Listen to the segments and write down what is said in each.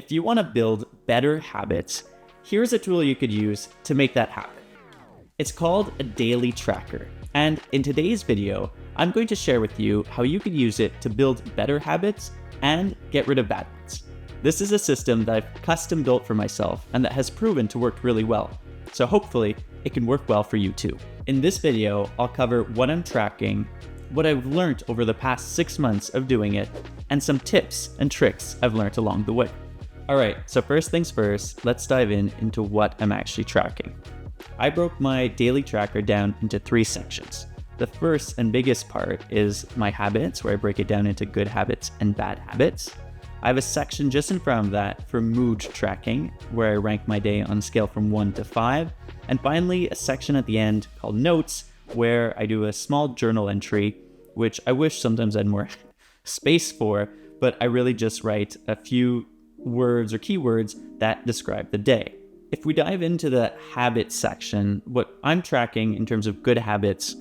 If you want to build better habits, here's a tool you could use to make that happen. It's called a daily tracker. And in today's video, I'm going to share with you how you can use it to build better habits and get rid of bad ones. This is a system that I've custom built for myself and that has proven to work really well. So hopefully it can work well for you too. In this video, I'll cover what I'm tracking, what I've learned over the past 6 months of doing it, and some tips and tricks I've learned along the way. All right, so first things first, let's dive into what I'm actually tracking. I broke my daily tracker down into 3 sections. The first and biggest part is my habits, where I break it down into good habits and bad habits. I have a section just in front of that for mood tracking, where I rank my day on a scale from 1 to 5. And finally, a section at the end called notes, where I do a small journal entry, which I wish sometimes I had more space for, but I really just write a few words or keywords that describe the day. If we dive into the habits section, what I'm tracking in terms of good habits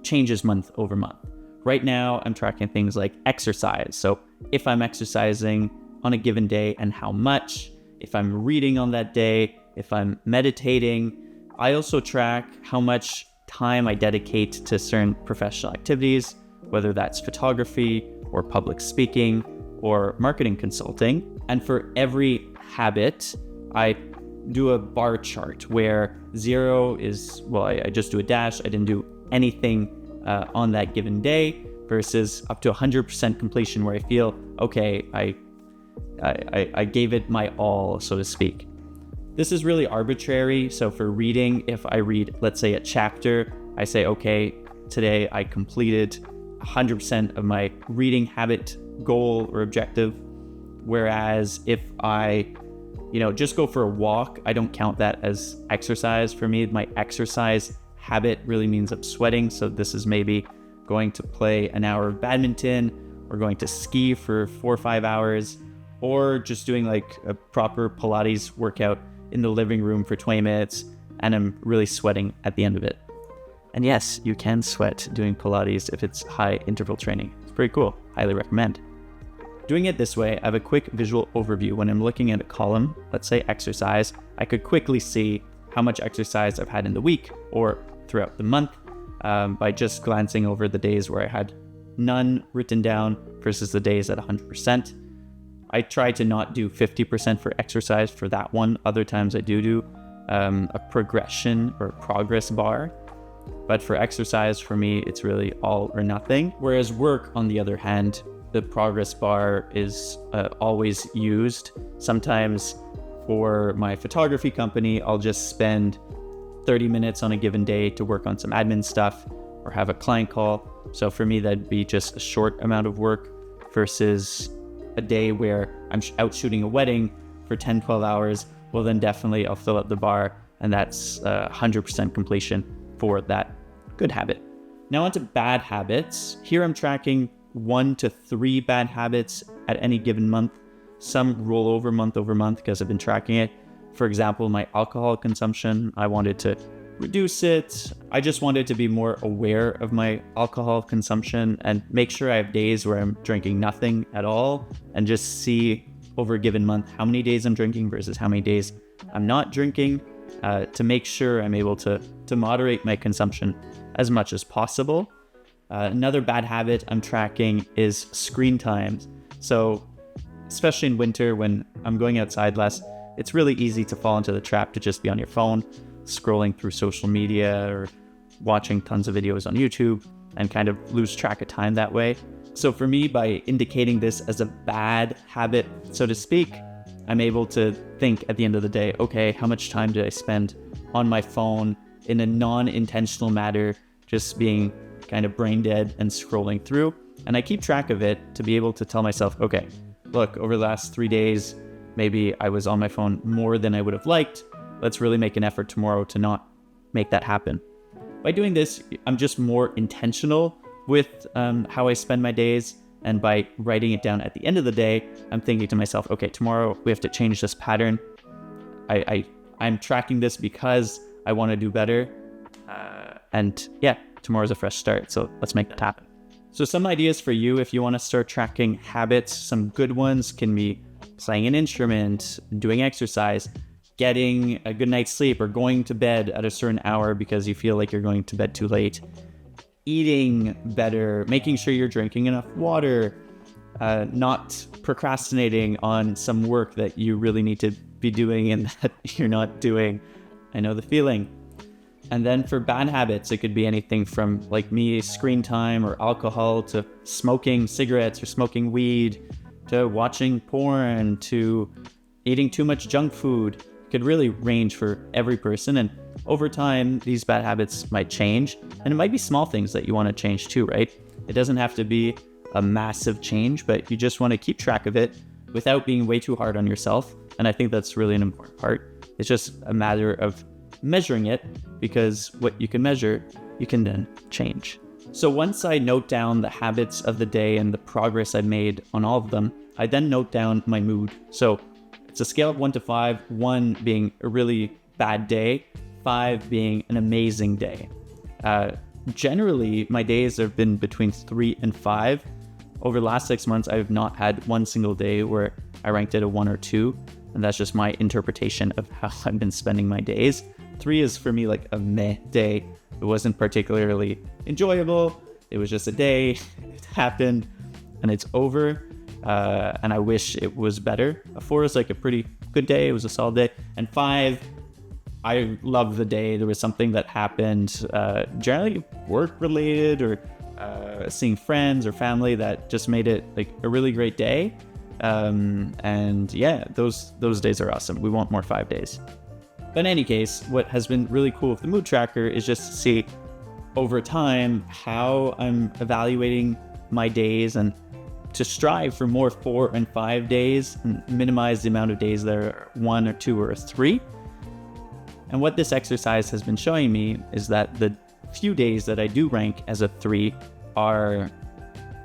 changes month over month. Right now, I'm tracking things like exercise. So if I'm exercising on a given day and how much, if I'm reading on that day, if I'm meditating. I also track how much time I dedicate to certain professional activities, whether that's photography or public speaking or marketing consulting. And for every habit, I do a bar chart where 0 is, well, I just do a dash. I didn't do anything on that given day, versus up to 100% completion where I feel, okay, I gave it my all, so to speak. This is really arbitrary. So for reading, if I read, let's say, a chapter, I say, okay, today I completed 100% of my reading habit goal or objective. Whereas if I, just go for a walk, I don't count that as exercise. For me, my exercise habit really means I'm sweating. So this is maybe going to play an hour of badminton, or going to ski for 4 or 5 hours, or just doing like a proper Pilates workout in the living room for 20 minutes, and I'm really sweating at the end of it. And yes, you can sweat doing Pilates if it's high interval training. It's pretty cool. Highly recommend. Doing it this way, I have a quick visual overview. When I'm looking at a column, let's say exercise, I could quickly see how much exercise I've had in the week or throughout the month by just glancing over the days where I had none written down versus the days at 100%. I try to not do 50% for exercise for that one. Other times I do a progression or progress bar. But for exercise, for me, it's really all or nothing. Whereas work, on the other hand, the progress bar is always used. Sometimes for my photography company, I'll just spend 30 minutes on a given day to work on some admin stuff or have a client call. So for me, that'd be just a short amount of work versus a day where I'm out shooting a wedding for 10, 12 hours. Well, then definitely I'll fill up the bar, and that's 100% completion for that good habit. Now onto bad habits. Here I'm tracking 1 to 3 bad habits at any given month. Some roll over month because I've been tracking it. For example, my alcohol consumption, I wanted to reduce it. I just wanted to be more aware of my alcohol consumption and make sure I have days where I'm drinking nothing at all, and just see over a given month how many days I'm drinking versus how many days I'm not drinking, to make sure I'm able to moderate my consumption as much as possible. Another bad habit I'm tracking is screen times. So especially in winter when I'm going outside less, it's really easy to fall into the trap to just be on your phone, scrolling through social media or watching tons of videos on YouTube, and kind of lose track of time that way. So for me, by indicating this as a bad habit, so to speak, I'm able to think at the end of the day, okay, how much time did I spend on my phone in a non-intentional manner, just being kind of brain dead and scrolling through. And I keep track of it to be able to tell myself, okay, look, over the last 3 days, maybe I was on my phone more than I would have liked. Let's really make an effort tomorrow to not make that happen. By doing this, I'm just more intentional with how I spend my days. And by writing it down at the end of the day, I'm thinking to myself, okay, tomorrow we have to change this pattern. I'm tracking this because I want to do better. And yeah, tomorrow's a fresh start. So let's make that happen. So some ideas for you if you want to start tracking habits. Some good ones can be playing an instrument, doing exercise, getting a good night's sleep, or going to bed at a certain hour because you feel like you're going to bed too late, eating better, making sure you're drinking enough water, not procrastinating on some work that you really need to be doing and that you're not doing. I know the feeling. And then for bad habits, it could be anything from, like me, screen time or alcohol, to smoking cigarettes or smoking weed, to watching porn, to eating too much junk food. It could really range for every person. And over time, these bad habits might change. And it might be small things that you want to change too, right? It doesn't have to be a massive change, but you just want to keep track of it without being way too hard on yourself. And I think that's really an important part. It's just a matter of measuring it, because what you can measure, you can then change. So once I note down the habits of the day and the progress I made on all of them, I then note down my mood. So it's a scale of 1 to 5, 1 being a really bad day, 5 being an amazing day. Generally, my days have been between 3 and 5. Over the last 6 months, I have not had one single day where I ranked it a 1 or 2. And that's just my interpretation of how I've been spending my days. 3 is for me like a meh day. It wasn't particularly enjoyable. It was just a day. It happened and it's over. And I wish it was better. A 4 is like a pretty good day. It was a solid day. And 5, I love the day. There was something that happened, generally work related or seeing friends or family, that just made it like a really great day. And yeah, those days are awesome. We want more 5 days. But in any case, what has been really cool with the mood tracker is just to see over time how I'm evaluating my days, and to strive for more 4 and 5 days and minimize the amount of days that are 1 or 2 or 3. And what this exercise has been showing me is that the few days that I do rank as a 3 are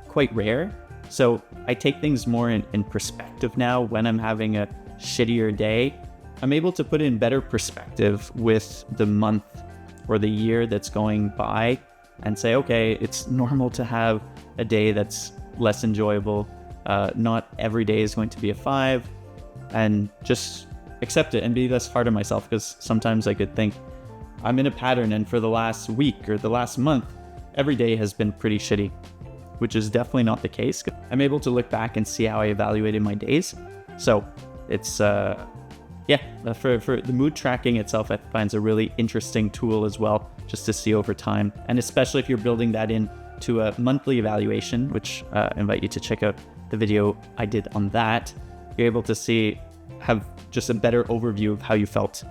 quite rare. So I take things more in perspective now. When I'm having a shittier day, I'm able to put in better perspective with the month or the year that's going by and say, okay, it's normal to have a day that's less enjoyable. Not every day is going to be a 5, and just accept it and be less hard on myself, because sometimes I could think I'm in a pattern, and for the last week or the last month, every day has been pretty shitty, which is definitely not the case. I'm able to look back and see how I evaluated my days. So it's, for the mood tracking itself, I find a really interesting tool as well, just to see over time. And especially if you're building that in to a monthly evaluation, which I invite you to check out the video I did on that, you're able to have just a better overview of how you felt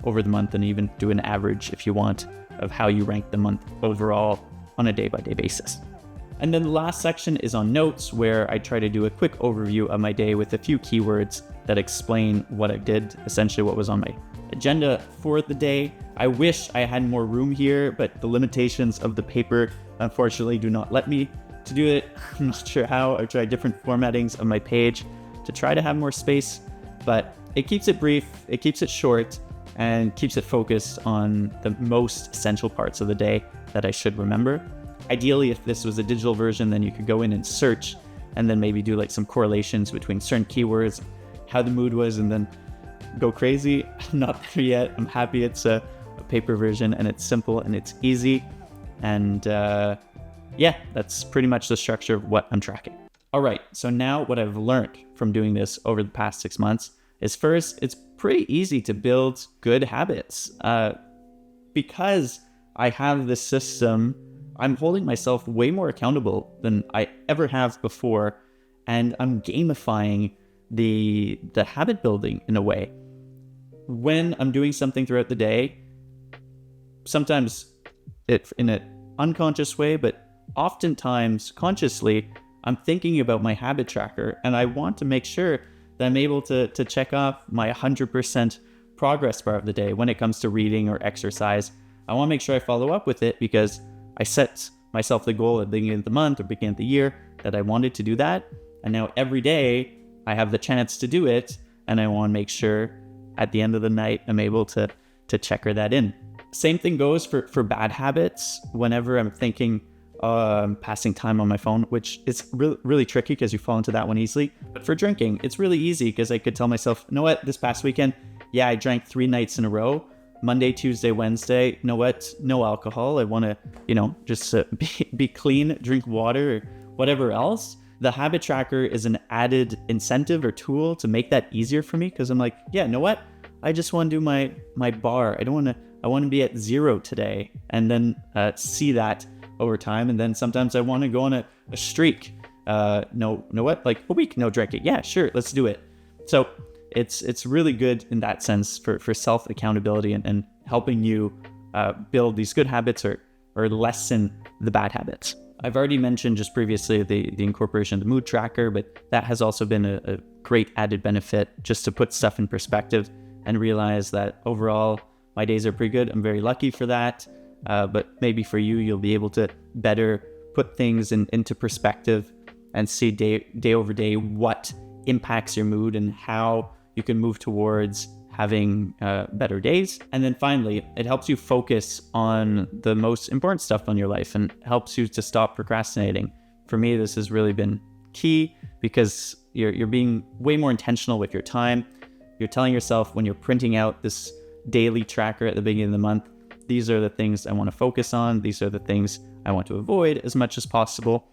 over the month, and even do an average if you want of how you rank the month overall on a day-by-day basis. And then the last section is on notes, where I try to do a quick overview of my day with a few keywords that explain what I did, essentially what was on my agenda for the day. I wish I had more room here, but the limitations of the paper unfortunately do not let me to do it. I'm not sure how. I've tried different formattings of my page to try to have more space, but it keeps it brief, it keeps it short, and keeps it focused on the most essential parts of the day that I should remember. Ideally, if this was a digital version, then you could go in and search, and then maybe do like some correlations between certain keywords, how the mood was, and then go crazy. I'm not there yet. I'm happy it's a paper version, and it's simple and it's easy. And that's pretty much the structure of what I'm tracking. All right, so now what I've learned from doing this over the past 6 months is, first, it's pretty easy to build good habits. Because I have this system, I'm holding myself way more accountable than I ever have before, and I'm gamifying the habit building in a way. When I'm doing something throughout the day, sometimes it in an unconscious way, but oftentimes consciously, I'm thinking about my habit tracker, and I want to make sure that I'm able to check off my 100% progress bar of the day when it comes to reading or exercise. I want to make sure I follow up with it, because I set myself the goal at the beginning of the month or beginning of the year that I wanted to do that. And now every day I have the chance to do it, and I want to make sure at the end of the night I'm able to checker that in. Same thing goes for bad habits. Whenever I'm thinking, passing time on my phone, which is really tricky because you fall into that one easily. But for drinking, it's really easy because I could tell myself, you know what, this past weekend, yeah, I drank 3 nights in a row. Monday, Tuesday, Wednesday, you know what, no alcohol. I want to, just be clean, drink water, or whatever else. The habit tracker is an added incentive or tool to make that easier for me because I'm like, yeah, you know what? I just want to do my bar. I want to be at 0 today, and then see that over time. And then sometimes I want to go on a streak. Like a week, no drinking. Yeah, sure, let's do it. So it's really good in that sense for self accountability and helping you build these good habits or lessen the bad habits. I've already mentioned just previously the incorporation of the mood tracker, but that has also been a great added benefit just to put stuff in perspective and realize that overall my days are pretty good. I'm very lucky for that. But maybe for you, you'll be able to better put things into perspective and see day over day what impacts your mood and how you can move towards having better days. And then finally, it helps you focus on the most important stuff in your life and helps you to stop procrastinating. For me, this has really been key because you're being way more intentional with your time. You're telling yourself when you're printing out this daily tracker at the beginning of the month, these are the things I want to focus on. These are the things I want to avoid as much as possible.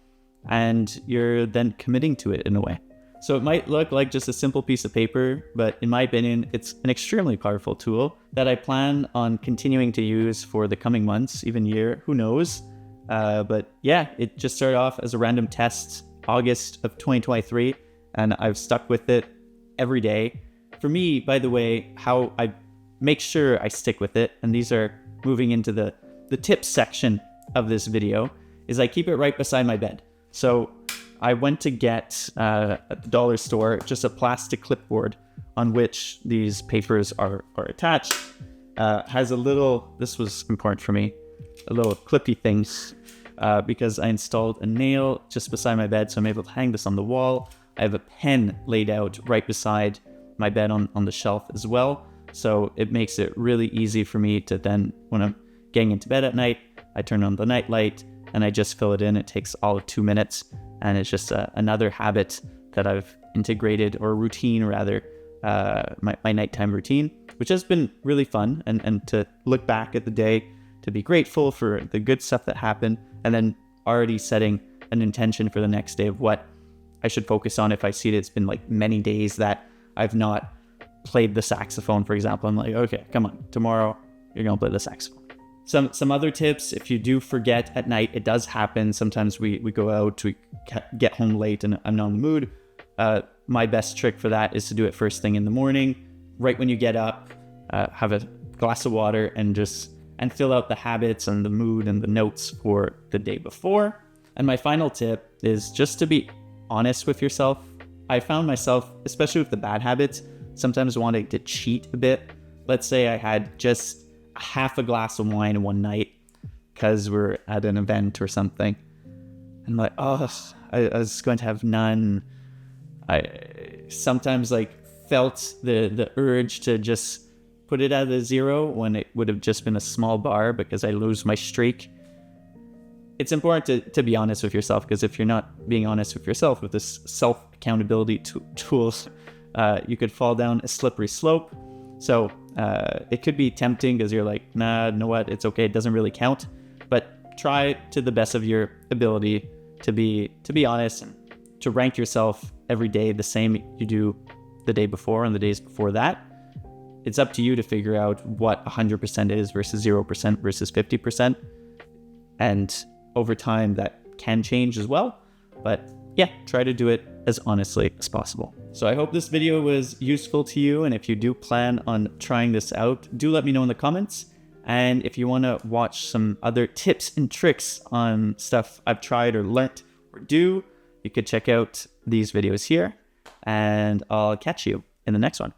And you're then committing to it in a way. So it might look like just a simple piece of paper, but in my opinion, it's an extremely powerful tool that I plan on continuing to use for the coming months, even year, who knows? But yeah, it just started off as a random test, August of 2023, and I've stuck with it every day. For me, by the way, how I make sure I stick with it, and these are moving into the tips section of this video, is I keep it right beside my bed. So I went to get at the dollar store just a plastic clipboard on which these papers are attached. Has a little, this was important for me, a little clippy things because I installed a nail just beside my bed, so I'm able to hang this on the wall. I have a pen laid out right beside my bed on the shelf as well. So it makes it really easy for me to then, when I'm getting into bed at night, I turn on the night light and I just fill it in. It takes all of 2 minutes. And it's just another habit that I've integrated, or routine rather, my nighttime routine, which has been really fun. And to look back at the day, to be grateful for the good stuff that happened, and then already setting an intention for the next day of what I should focus on. If I see that it's been like many days that I've not played the saxophone, for example, I'm like, okay, come on, tomorrow you're gonna play the saxophone. Some other tips, if you do forget at night, it does happen. Sometimes we go out, we get home late and I'm not in the mood. My best trick for that is to do it first thing in the morning, right when you get up, have a glass of water and fill out the habits and the mood and the notes for the day before. And my final tip is just to be honest with yourself. I found myself, especially with the bad habits, sometimes wanting to cheat a bit. Let's say I had just half a glass of wine one night because we're at an event or something. And like, I was going to have none. I sometimes felt the urge to just put it at a 0 when it would have just been a small bar because I lose my streak. It's important to be honest with yourself, because if you're not being honest with yourself with this self-accountability tools, you could fall down a slippery slope. So it could be tempting because you're like, nah, you know what, it's okay, it doesn't really count. But try to the best of your ability to be honest and to rank yourself every day the same you do the day before and the days before that. It's up to you to figure out what 100% is versus 0% versus 50%. And over time that can change as well. But yeah, try to do it as honestly as possible. So I hope this video was useful to you. And if you do plan on trying this out, do let me know in the comments. And if you want to watch some other tips and tricks on stuff I've tried or learnt or do, you could check out these videos here. And I'll catch you in the next one.